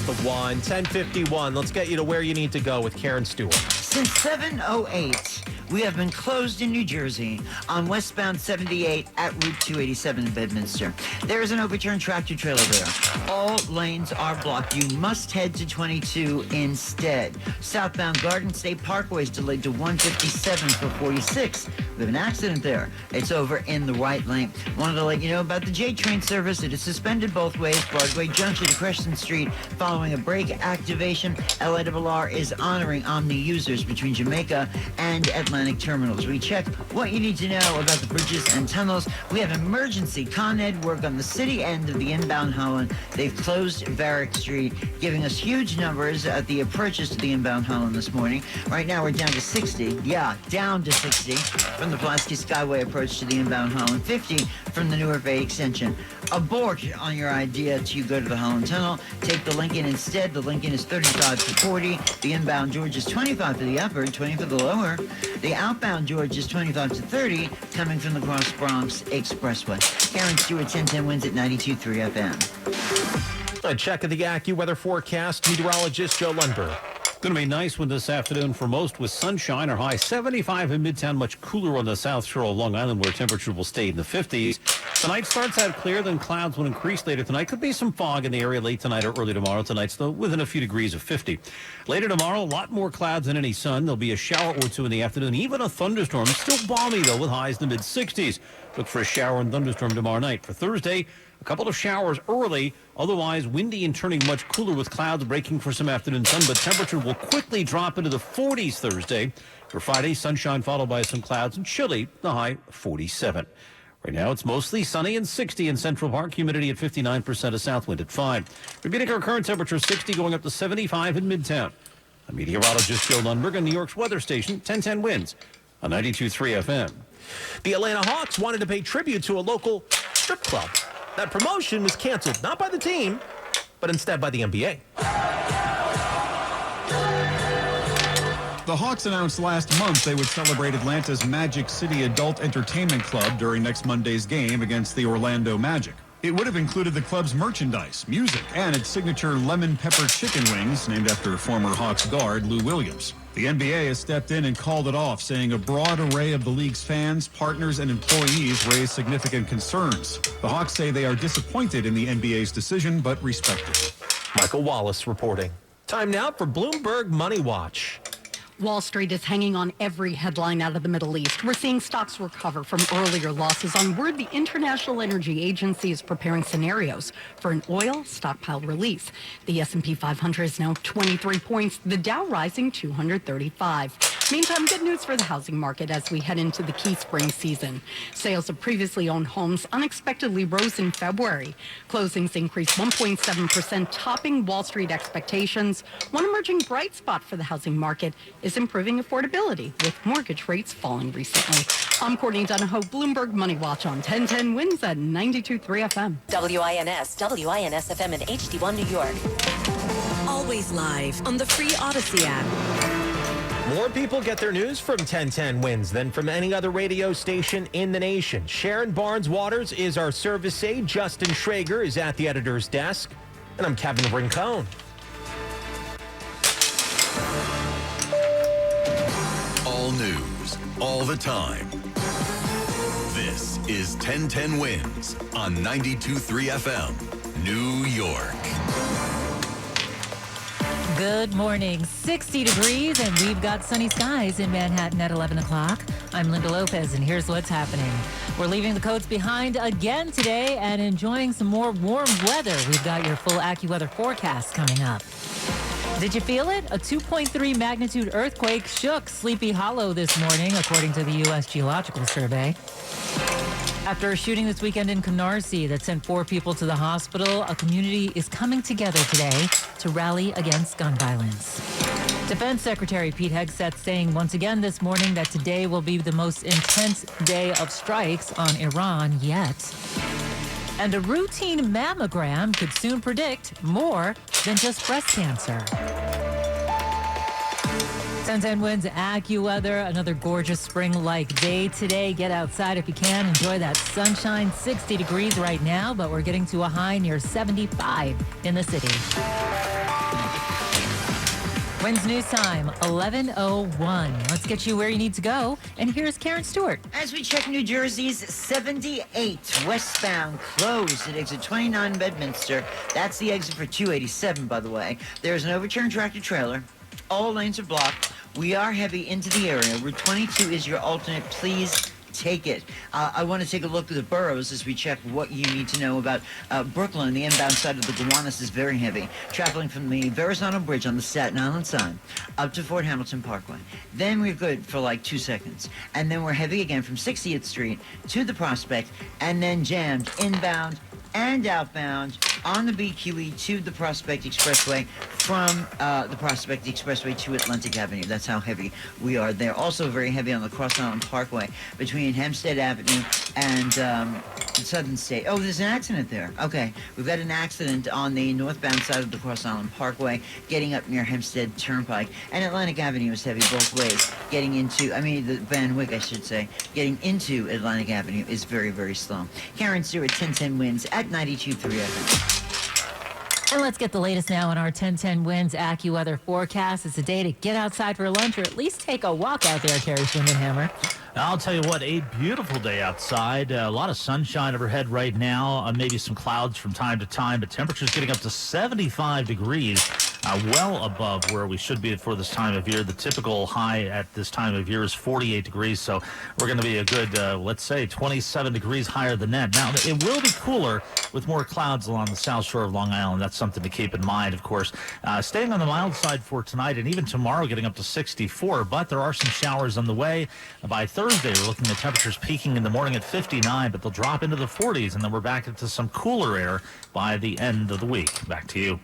the one. 10:51. Let's get you to where you need to go with Karen Stewart. Since 7:08, we have been closed in New Jersey on westbound 78 at Route 287 in Bedminster. There is an overturned tractor trailer there. All lanes are blocked. You must head to 22 instead. Southbound Garden State Parkway is delayed to 157 for 46. We have an accident there. It's over in the right lane. Wanted to let you know about the J train service. It is suspended both ways. Broadway Junction to Crescent Street following a brake activation. LARR is honoring Omni users between Jamaica and Atlantic terminals. We check what you need to know about the bridges and tunnels. We have emergency Con Ed work on the city end of the inbound Holland. They've closed Varick Street, giving us huge numbers at the approaches to the inbound Holland this morning. Right now we're down to 60. Yeah, down to 60 from the Pulaski Skyway approach to the inbound Holland. 50 from the Newark Bay extension. Abort on your idea to go to the Holland Tunnel. Take the Lincoln instead. The Lincoln is 35 to 40. The inbound George is 25 for the upper, 20 for the lower. The outbound George is 25 to 30, coming from the Cross Bronx Expressway. Karen Stewart, 1010 wins at 92.3 FM. A check of the AccuWeather forecast. Meteorologist Joe Lundberg. Going to be nice one this afternoon for most with sunshine. Our high 75 in Midtown, much cooler on the south shore of Long Island where temperature will stay in the 50s. Tonight starts out clear, then clouds will increase later tonight. Could be some fog in the area late tonight or early tomorrow. Tonight's though within a few degrees of 50. Later tomorrow, a lot more clouds than any sun. There'll be a shower or two in the afternoon, even a thunderstorm. Still balmy though with highs in the mid-60s. Look for a shower and thunderstorm tomorrow night. For Thursday, a couple of showers early, otherwise windy and turning much cooler with clouds breaking for some afternoon sun, but temperature will quickly drop into the 40s Thursday. For Friday, sunshine followed by some clouds and chilly, the high 47. Right now, it's mostly sunny and 60 in Central Park, humidity at 59%, a south wind at 5. We're getting our current temperature 60 going up to 75 in Midtown. I'm meteorologist Joe Lundberg on New York's weather station, 1010 Winds on 92.3 FM. The Atlanta Hawks wanted to pay tribute to a local strip club. That promotion was canceled, not by the team, but instead by the NBA. The Hawks announced last month they would celebrate Atlanta's Magic City Adult Entertainment Club during next Monday's game against the Orlando Magic. It would have included the club's merchandise, music, and its signature lemon pepper chicken wings, named after former Hawks guard Lou Williams. The NBA has stepped in and called it off, saying a broad array of the league's fans, partners, and employees raised significant concerns. The Hawks say they are disappointed in the NBA's decision, but respect it. Michael Wallace reporting. Time now for Bloomberg Money Watch. Wall Street is hanging on every headline out of the Middle East. We're seeing stocks recover from earlier losses on word the International Energy Agency is preparing scenarios for an oil stockpile release. The S&P 500 is now 23 points, the Dow rising 235. Meantime, good news for the housing market as we head into the key spring season. Sales of previously owned homes unexpectedly rose in February. Closings increased 1.7%, topping Wall Street expectations. One emerging bright spot for the housing market is improving affordability, with mortgage rates falling recently. I'm Courtney Donahoe, Bloomberg Money Watch on 1010 Wins at 92.3 FM. WINS FM in HD1 New York. Always live on the free Odyssey app. More people get their news from 1010 Wins than from any other radio station in the nation. Sharon Barnes-Waters is our service aide. Justin Schrager is at the editor's desk. And I'm Kevin Rincon. All news, all the time. This is 1010 Wins on 92.3 FM, New York. Good morning. 60 degrees, and we've got sunny skies in Manhattan at 11 o'clock. I'm Linda Lopez, and here's what's happening. We're leaving the coats behind again today and enjoying some more warm weather. We've got your full AccuWeather forecast coming up. Did you feel it? A 2.3 magnitude earthquake shook Sleepy Hollow this morning, according to the U.S. Geological Survey. After a shooting this weekend in Canarsie that sent 4 people to the hospital, a community is coming together today to rally against gun violence. Defense Secretary Pete Hegseth saying once again this morning that today will be the most intense day of strikes on Iran yet. And a routine mammogram could soon predict more than just breast cancer. 1010 Wins AccuWeather, another gorgeous spring-like day today. Get outside if you can. Enjoy that sunshine. 60 degrees right now, but we're getting to a high near 75 in the city. When's news time? 11:01. Let's get you where you need to go. And here's Karen Stewart. As we check New Jersey's 78 westbound closed at exit 29 Bedminster. That's the exit for 287, by the way. There's an overturned tractor trailer. All lanes are blocked. We are heavy into the area. Route 22 is your alternate. Please take it. I want to take a look at the boroughs as we check what you need to know about Brooklyn. The inbound side of the Gowanus is very heavy. Traveling from the Verrazano Bridge on the Staten Island side up to Fort Hamilton Parkway. Then we're good for like 2 seconds. And then we're heavy again from 60th Street to the Prospect, and then jammed inbound and outbound on the BQE to the Prospect Expressway, from the Prospect Expressway to Atlantic Avenue. That's how heavy we are there. Also very heavy on the Cross Island Parkway between Hempstead Avenue and Southern State. Oh, there's an accident there. Okay, we've got an accident on the northbound side of the Cross Island Parkway, getting up near Hempstead Turnpike. And Atlantic Avenue is heavy both ways. Getting into, the Van Wyck, I should say, getting into Atlantic Avenue is very, very slow. Karen Stewart, 1010 wins at 92.3 FM. And let's get the latest now on our 1010 Winds AccuWeather forecast. It's a day to get outside for lunch, or at least take a walk out there, Terry Schwindenhammer. I'll tell you what, a beautiful day outside. A lot of sunshine overhead right now. Maybe some clouds from time to time, but temperatures getting up to 75 degrees. Well above where we should be for this time of year. The typical high at this time of year is 48 degrees, so we're going to be a good, let's say, 27 degrees higher than that. Now, it will be cooler with more clouds along the south shore of Long Island. That's something to keep in mind, of course. Staying on the mild side for tonight and even tomorrow, getting up to 64, but there are some showers on the way. By Thursday, we're looking at temperatures peaking in the morning at 59, but they'll drop into the 40s, and then we're back into some cooler air by the end of the week. Back to you.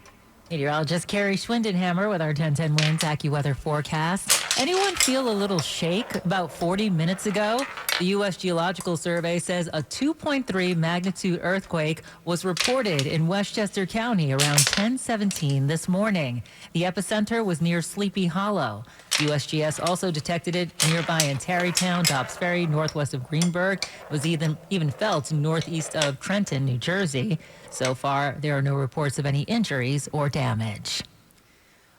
Meteorologist Carrie Schwindenhammer with our 1010 Winds AccuWeather forecast. Anyone feel a little shake? About 40 minutes ago, the U.S. Geological Survey says a 2.3 magnitude earthquake was reported in Westchester County around 10:17 this morning. The epicenter was near Sleepy Hollow. USGS also detected it nearby in Tarrytown, Dobbs Ferry, northwest of Greenburgh. It was even felt northeast of Trenton, New Jersey. So far, there are no reports of any injuries or damage.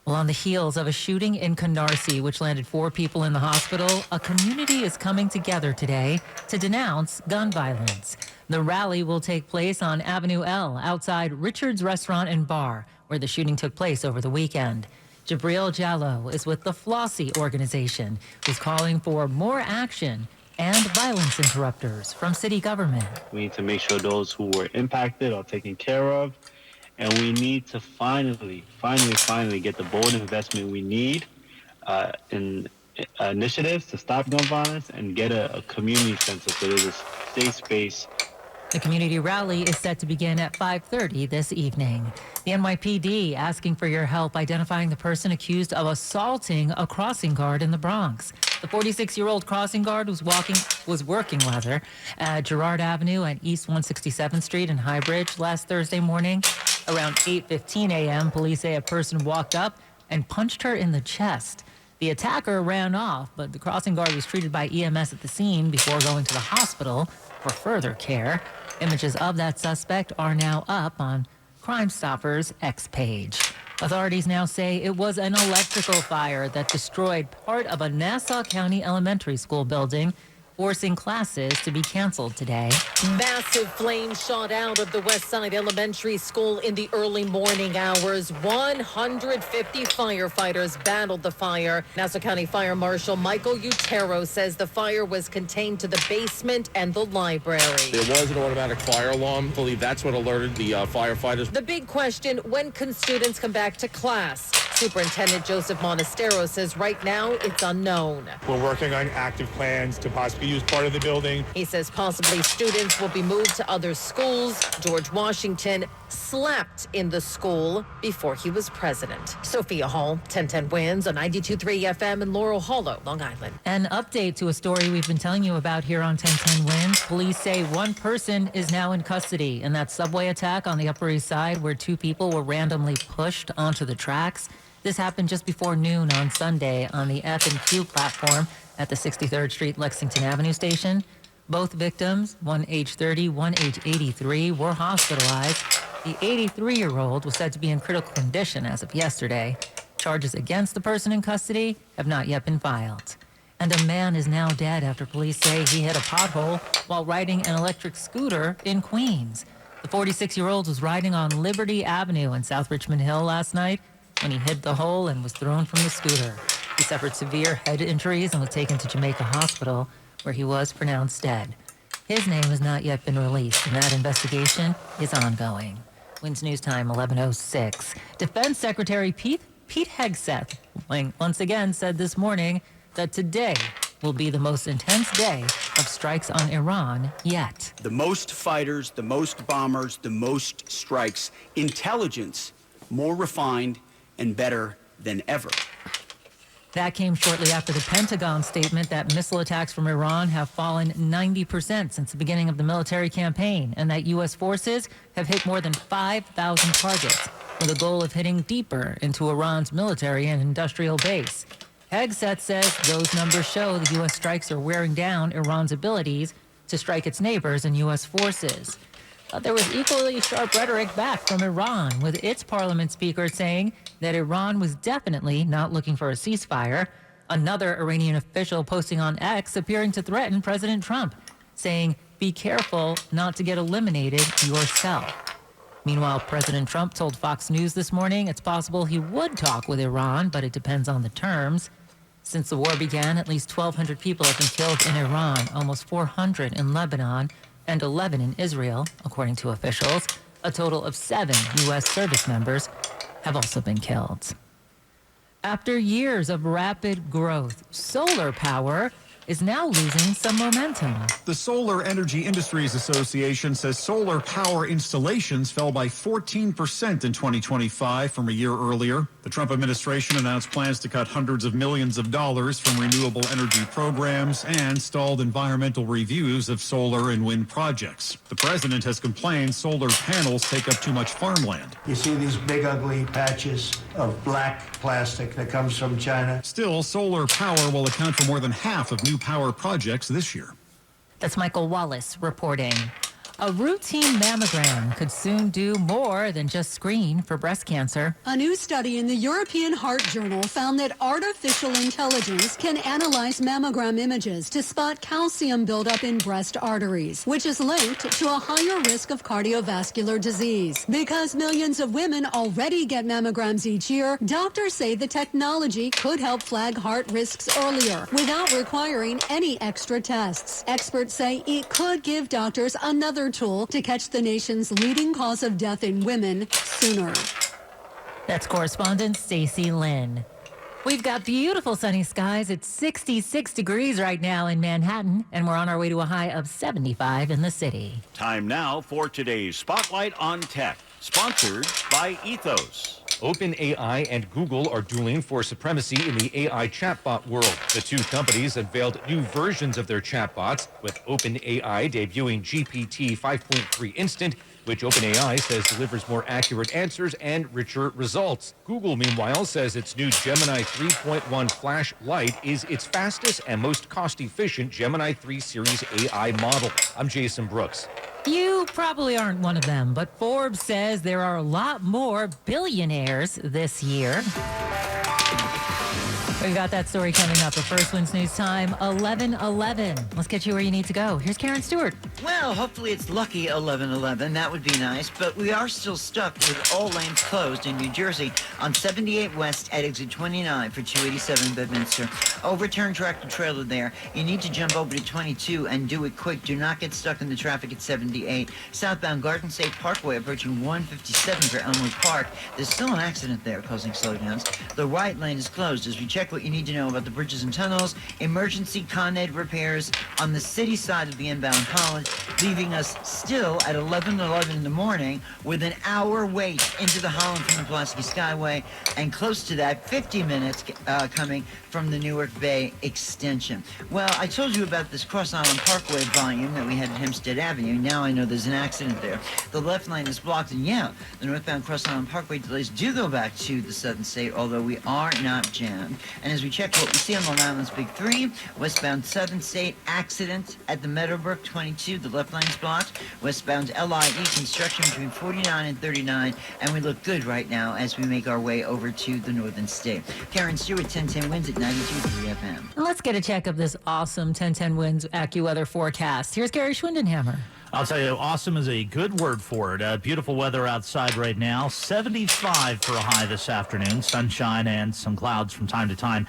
Well, on the heels of a shooting in Canarsie, which landed 4 people in the hospital, a community is coming together today to denounce gun violence. The rally will take place on Avenue L outside Richard's Restaurant and Bar, where the shooting took place over the weekend. Jabril Jallo is with the Flossie organization, who's calling for more action and violence interrupters from city government. We need to make sure those who were impacted are taken care of, and we need to finally get the bold investment we need in initiatives to stop gun violence and get a community center so there's a safe space. The community rally is set to begin at 5:30 this evening. The NYPD asking for your help identifying the person accused of assaulting a crossing guard in the Bronx. The 46-year-old crossing guard was working at Girard Avenue and East 167th Street in Highbridge last Thursday morning. Around 8:15 a.m., police say a person walked up and punched her in the chest. The attacker ran off, but the crossing guard was treated by EMS at the scene before going to the hospital for further care. Images of that suspect are now up on Crime Stoppers' X page. Authorities now say it was an electrical fire that destroyed part of a Nassau County elementary school building, forcing classes to be canceled today. Massive flames shot out of the West Side Elementary School in the early morning hours. 150 firefighters battled the fire. Nassau County Fire Marshal Michael Utero says the fire was contained to the basement and the library. There was an automatic fire alarm. I believe that's what alerted the firefighters. The big question, when can students come back to class? Superintendent Joseph Monastero says right now it's unknown. We're working on active plans to possibly use part of the building. He says possibly students will be moved to other schools. George Washington slept in the school before he was president. Sophia Hall, 1010 Winds on 92.3 FM in Laurel Hollow, Long Island. An update to a story we've been telling you about here on 1010 Winds. Police say one person is now in custody in that subway attack on the Upper East Side where 2 people were randomly pushed onto the tracks. This happened just before noon on Sunday on the F&Q platform at the 63rd Street Lexington Avenue station. Both victims, one age 30, one age 83, were hospitalized. The 83-year-old was said to be in critical condition as of yesterday. Charges against the person in custody have not yet been filed. And a man is now dead after police say he hit a pothole while riding an electric scooter in Queens. The 46-year-old was riding on Liberty Avenue in South Richmond Hill last night when he hit the hole and was thrown from the scooter. He suffered severe head injuries and was taken to Jamaica Hospital, where he was pronounced dead. His name has not yet been released, and that investigation is ongoing. Wins News Time, 11:06. Defense Secretary Pete Hegseth once again said this morning that today will be the most intense day of strikes on Iran yet. The most fighters, the most bombers, the most strikes. Intelligence more refined and better than ever. That came shortly after the Pentagon statement that missile attacks from Iran have fallen 90% since the beginning of the military campaign, and that U.S. forces have hit more than 5,000 targets, with a goal of hitting deeper into Iran's military and industrial base. Hegseth says those numbers show the U.S. strikes are wearing down Iran's abilities to strike its neighbors and U.S. forces. There was equally sharp rhetoric back from Iran, with its parliament speaker saying that Iran was definitely not looking for a ceasefire. Another Iranian official posting on X appearing to threaten President Trump, saying, "Be careful not to get eliminated yourself." Meanwhile, President Trump told Fox News this morning it's possible he would talk with Iran, but it depends on the terms. Since the war began, at least 1,200 people have been killed in Iran, almost 400 in Lebanon, and 11 in Israel, according to officials. A total of 7 U.S. service members have also been killed. After years of rapid growth, solar power is now losing some momentum. The Solar Energy Industries Association says solar power installations fell by 14% in 2025 from a year earlier. The Trump administration announced plans to cut hundreds of millions of dollars from renewable energy programs and stalled environmental reviews of solar and wind projects. The president has complained solar panels take up too much farmland. You see these big ugly patches of black plastic that comes from China. Still, solar power will account for more than half of new power projects this year. That's Michael Wallace reporting. A routine mammogram could soon do more than just screen for breast cancer. A new study in the European Heart Journal found that artificial intelligence can analyze mammogram images to spot calcium buildup in breast arteries, which is linked to a higher risk of cardiovascular disease. Because millions of women already get mammograms each year, doctors say the technology could help flag heart risks earlier without requiring any extra tests. Experts say it could give doctors another tool to catch the nation's leading cause of death in women sooner. That's correspondent Stacey Lynn. We've got beautiful sunny skies. It's 66 degrees right now in Manhattan, and we're on our way to a high of 75 in the city. Time now for today's Spotlight on Tech, sponsored by Ethos. OpenAI and Google are dueling for supremacy in the AI chatbot world. The two companies unveiled new versions of their chatbots, with OpenAI debuting GPT 5.3 Instant, which OpenAI says delivers more accurate answers and richer results. Google, meanwhile, says its new Gemini 3.1 Flash Lite is its fastest and most cost-efficient Gemini 3 series AI model. I'm Jason Brooks. You probably aren't one of them, but Forbes says there are a lot more billionaires this year. We've got that story coming up. But first, Wins News Time, 11:11. Let's get you where you need to go. Here's Karen Stewart. Well, hopefully it's lucky 11:11. That would be nice. But we are still stuck with all lanes closed in New Jersey on 78 West at exit 29 for 287 Bedminster. Overturned tractor trailer there. You need to jump over to 22 and do it quick. Do not get stuck in the traffic at 78. Southbound Garden State Parkway approaching 157 for Elmwood Park. There's still an accident there causing slowdowns. The right lane is closed as we check what you need to know about the bridges and tunnels. Emergency Con Ed repairs on the city side of the inbound college, leaving us still at 11:11 in the morning with an hour wait into the Holland from the Pulaski Skyway, and close to that, 50 minutes coming from the Newark Bay extension. Well, I told you about this Cross Island Parkway volume that we had at Hempstead Avenue. Now I know there's an accident there. The left lane is blocked, and yeah, the northbound Cross Island Parkway delays do go back to the Southern State, although we are not jammed. And as we check what we see on Long Island's Big 3, westbound 7th State, accident at the Meadowbrook 22, the left lane's blocked. Westbound LIE, construction between 49 and 39, and we look good right now as we make our way over to the Northern State. Karen Stewart, 1010 Winds at 92.3 FM. And let's get a check of this awesome 1010 Winds AccuWeather forecast. Here's Gary Schwindenhammer. I'll tell you, awesome is a good word for it. Beautiful weather outside right now. 75 for a high this afternoon. Sunshine and some clouds from time to time.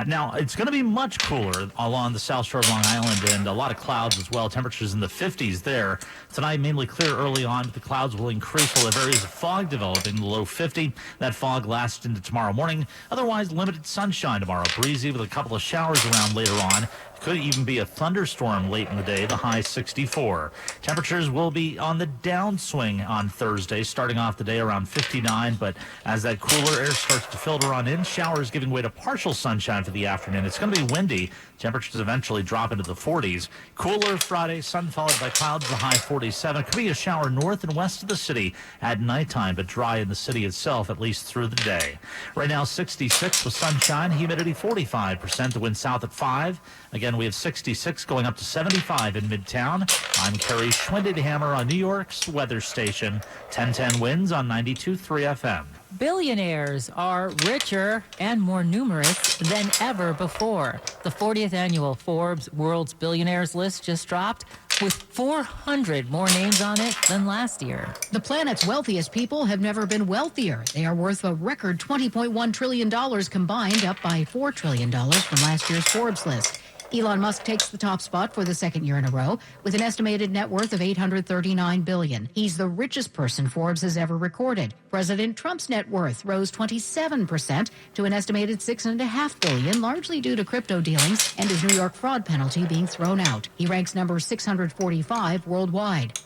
Now, it's going to be much cooler along the south shore of Long Island and a lot of clouds as well. Temperatures in the 50s there. Tonight, mainly clear early on, but the clouds will increase. We'll have areas of fog developing, the low 50. That fog lasts into tomorrow morning. Otherwise, limited sunshine tomorrow. Breezy with a couple of showers around later on. Could even be a thunderstorm late in the day, the high 64. Temperatures will be on the downswing on Thursday, starting off the day around 59, but as that cooler air starts to filter on in, showers giving way to partial sunshine for the afternoon. It's going to be windy. Temperatures eventually drop into the 40s. Cooler Friday, sun followed by clouds, the high 47. Could be a shower north and west of the city at nighttime, but dry in the city itself, at least through the day. Right now, 66 with sunshine, humidity 45%, the wind south at 5. Again, we have 66 going up to 75 in Midtown. I'm Kerry Schwindenhammer on New York's weather station. 1010 Winds on 92.3 FM. Billionaires are richer and more numerous than ever before. The 40th annual Forbes World's Billionaires list just dropped, with 400 more names on it than last year. The planet's wealthiest people have never been wealthier. They are worth a record $20.1 trillion combined, up by $4 trillion from last year's Forbes list. Elon Musk takes the top spot for the second year in a row with an estimated net worth of $839 billion. He's the richest person Forbes has ever recorded. President Trump's net worth rose 27% to an estimated $6.5 billion, largely due to crypto dealings and his New York fraud penalty being thrown out. He ranks number 645 worldwide.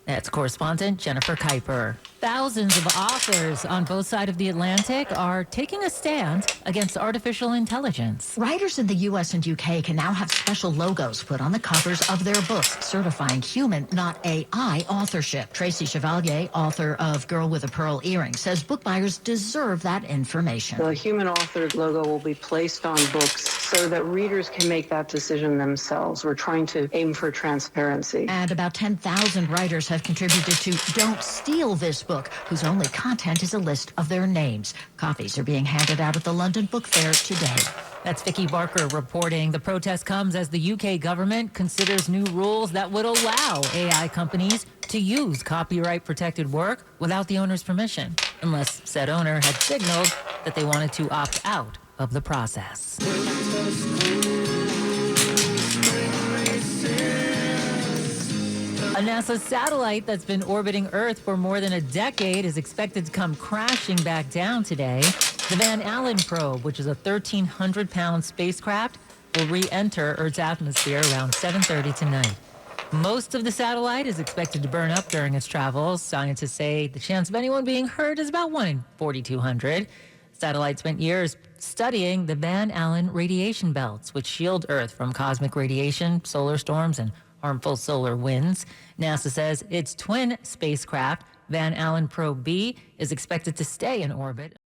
That's correspondent Jennifer Kuiper. Thousands of authors on both sides of the Atlantic are taking a stand against artificial intelligence. Writers in the U.S. and U.K. can now have special logos put on the covers of their books, certifying human, not AI, authorship. Tracy Chevalier, author of Girl with a Pearl Earring, says book buyers deserve that information. The human-authored logo will be placed on books so that readers can make that decision themselves. We're trying to aim for transparency. And about 10,000 writers have contributed to Don't Steal This Book, whose only content is a list of their names. Copies are being handed out at the London Book Fair today. That's Vicky Barker reporting. The protest comes as the UK government considers new rules that would allow AI companies to use copyright-protected work without the owner's permission, unless said owner had signaled that they wanted to opt out of the process. A NASA satellite that's been orbiting Earth for more than a decade is expected to come crashing back down today. The Van Allen probe, which is a 1,300-pound spacecraft, will re-enter Earth's atmosphere around 7:30 tonight. Most of the satellite is expected to burn up during its travels. Scientists say the chance of anyone being hurt is about 1 in 4,200. The satellite spent years studying the Van Allen radiation belts, which shield Earth from cosmic radiation, solar storms, and harmful solar winds. NASA says its twin spacecraft, Van Allen Probe B, is expected to stay in orbit.